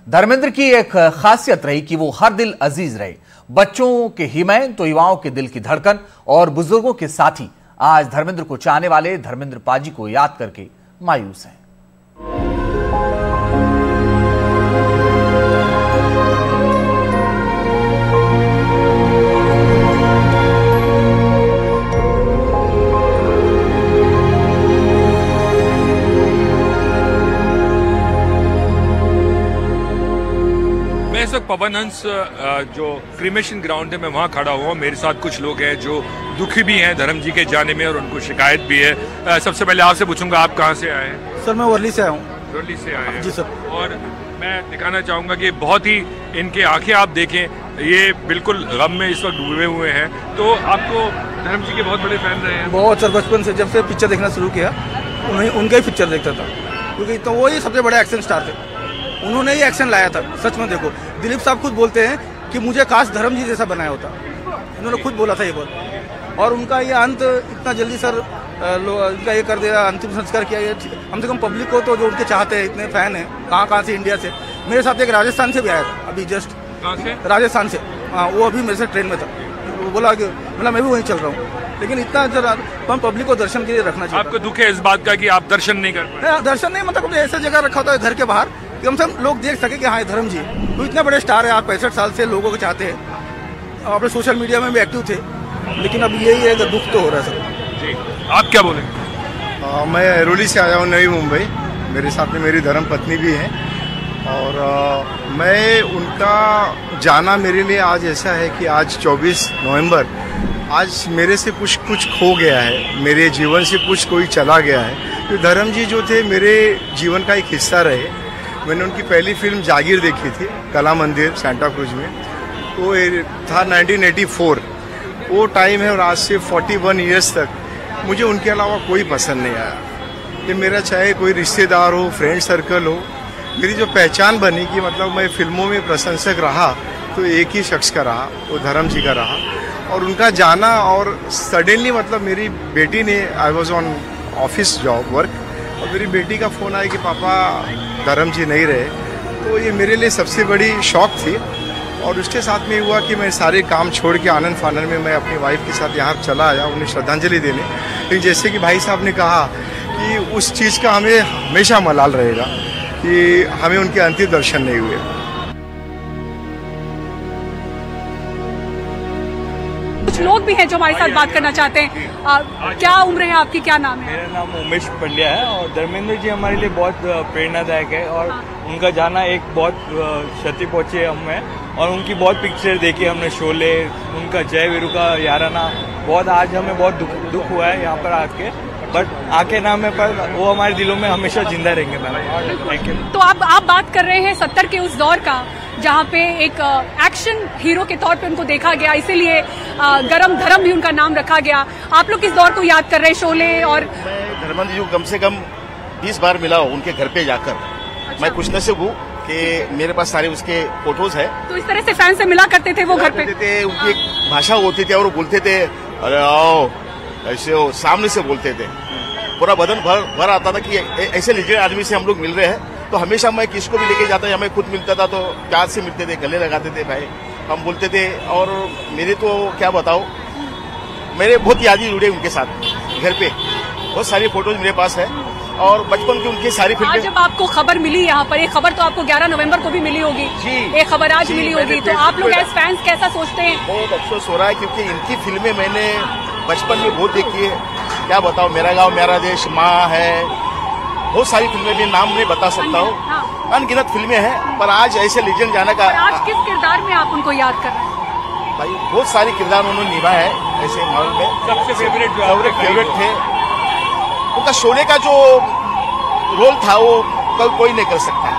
धर्मेंद्र की एक खासियत रही कि वो हर दिल अजीज रहे। बच्चों के हिमैन तो युवाओं के दिल की धड़कन और बुजुर्गों के साथी आज धर्मेंद्र को चाहने वाले धर्मेंद्र पाजी को याद करके मायूस हैं। इस वक्त पवन हंस जो क्रीमेशन ग्राउंड है मैं वहाँ खड़ा हुआ हूँ। मेरे साथ कुछ लोग हैं जो दुखी भी हैं धर्म जी के जाने में और उनको शिकायत भी है। सबसे पहले आपसे पूछूंगा, आप कहाँ से आए हैं? सर मैं वर्ली से आया हूँ। वर्ली से आए हैं जी सर। और मैं दिखाना चाहूँगा कि बहुत ही इनके आंखें आप देखें, ये बिल्कुल गम में इस वक्त डूबे हुए हैं। तो आपको धर्म जी के बहुत बड़े फैन रहे हैं? बहुत सर, बचपन से जब से पिक्चर देखना शुरू किया उनका ही पिक्चर देखता था, क्योंकि तो वही सबसे बड़े एक्शन स्टार थे। उन्होंने ही एक्शन लाया था। सच में देखो, दिलीप साहब खुद बोलते हैं कि मुझे काश धर्म जी जैसा बनाया होता। इन्होंने खुद बोला था ये बात। और उनका ये अंत इतना जल्दी सर इनका ये कर दिया, अंतिम संस्कार किया। ये कम से कम पब्लिक को तो जो उनके चाहते हैं, इतने फैन हैं कहाँ से, इंडिया से। मेरे साथ एक राजस्थान से भी आया था अभी जस्ट। कहाँ से? राजस्थान से। हाँ, वो अभी मेरे से ट्रेन में था। वो बोला कि मतलब मैं भी वहीं चल रहा हूँ, लेकिन इतना जरा हम पब्लिक को दर्शन के लिए रखना चाहिए। आपको दुख है इस बात का कि आप दर्शन नहीं कर पाए? दर्शन नहीं, मतलब ऐसा जगह रखा होता है घर के बाहर, कम से कम लोग देख सके कि हाँ ये धर्म जी तो इतने बड़े स्टार है। आप 65 साल से लोगों को चाहते हैं, अपने सोशल मीडिया में भी एक्टिव थे, लेकिन अब यही है कि दुख तो हो रहा है सर। जी, आप क्या बोलेंगे? मैं ऐरोली से आया हूँ, नई मुंबई। मेरे साथ में मेरी धर्म पत्नी भी है और मैं उनका जाना मेरे लिए आज ऐसा है कि आज 24 नवंबर, आज मेरे से कुछ खो गया है, मेरे जीवन से कुछ कोई चला गया है। तो धर्म जी जो थे मेरे जीवन का एक हिस्सा रहे। मैंने उनकी पहली फिल्म जागीर देखी थी कला मंदिर सेंटा क्रूज में, वो था 1984। वो टाइम है और आज से 41 ईयर्स तक मुझे उनके अलावा कोई पसंद नहीं आया। ये मेरा चाहे कोई रिश्तेदार हो, फ्रेंड सर्कल हो, मेरी जो पहचान बनी कि मतलब मैं फिल्मों में प्रशंसक रहा तो एक ही शख्स का रहा, वो धर्म जी का रहा। और उनका जाना और सडनली मतलब मेरी बेटी ने, I was on office job work, और मेरी बेटी का फ़ोन आया कि पापा धर्म जी नहीं रहे। तो ये मेरे लिए सबसे बड़ी शॉक थी। और उसके साथ में हुआ कि मैं सारे काम छोड़ के आनंद फानन में मैं अपनी वाइफ के साथ यहाँ चला आया उन्हें श्रद्धांजलि देने। लेकिन जैसे कि भाई साहब ने कहा कि उस चीज़ का हमें हमेशा मलाल रहेगा कि हमें उनके अंतिम दर्शन नहीं हुए। कुछ लोग भी हैं जो हमारे साथ बात करना चाहते हैं। क्या उम्र है आपकी, क्या नाम है? मेरा नाम उमेश पंड्या है और धर्मेंद्र जी हमारे लिए बहुत प्रेरणादायक है और उनका जाना एक बहुत क्षति पहुंची है हमें। और उनकी बहुत पिक्चर देखी हमने, शोले, उनका जय वीरू का याराना, बहुत आज हमें बहुत दुख हुआ है यहाँ पर आके। बट आके नाम है पर वो हमारे दिलों में हमेशा जिंदा रहेंगे मैम। Thank you. तो आप बात कर रहे हैं 70 के उस दौर का जहाँ पे एक एक्शन हीरो के तौर पे उनको देखा गया, इसीलिए गरम धर्म भी उनका नाम रखा गया। आप लोग किस दौर को याद कर रहे हैं, शोले? और मैं धर्मेंद्र जी को कम से कम 20 बार मिला हूँ उनके घर पे जाकर। अच्छा। मैं खुश नसीब हूँ कि मेरे पास सारे उसके फोटोज है। तो इस तरह से फैन से मिला करते थे वो घर पे? उनकी एक भाषा होती थी और वो बोलते थे अरे आओ, ऐसे वो सामने से बोलते थे, पूरा बदन भर आता था कि ऐसे लीजेंड आदमी से हम लोग मिल रहे हैं। तो हमेशा मैं किसको भी लेके जाता या मैं खुद मिलता था तो प्यार से मिलते थे, गले लगाते थे, भाई हम बोलते थे। और मेरे तो क्या बताओ, मेरे बहुत यादें जुड़े उनके साथ। घर पे बहुत सारी फोटोज मेरे पास है और बचपन की उनकी सारी फिल्में। जब आपको खबर मिली यहाँ पर, एक खबर तो आपको 11 नवंबर को भी मिली होगी जी, एक खबर आज मिली होगी, तो आप लोग एज फैंस कैसा सोचते हैं? बहुत अफसोस हो रहा है क्योंकि इनकी फिल्में मैंने बचपन में बहुत देखी है। क्या बताओ, मेरा गाँव मेरा देश, माँ है, बहुत सारी फिल्में भी नाम नहीं बता सकता हूँ। हाँ। अनगिनत फिल्में हैं, पर आज ऐसे लीजेंड जाने का। आज किस किरदार में आप उनको याद कर रहे हैं? भाई बहुत सारे किरदार उन्होंने निभाए हैं ऐसे माहौल में। सबसे फेवरेट थे उनका शोले का जो रोल था वो कल कोई नहीं कर सकता।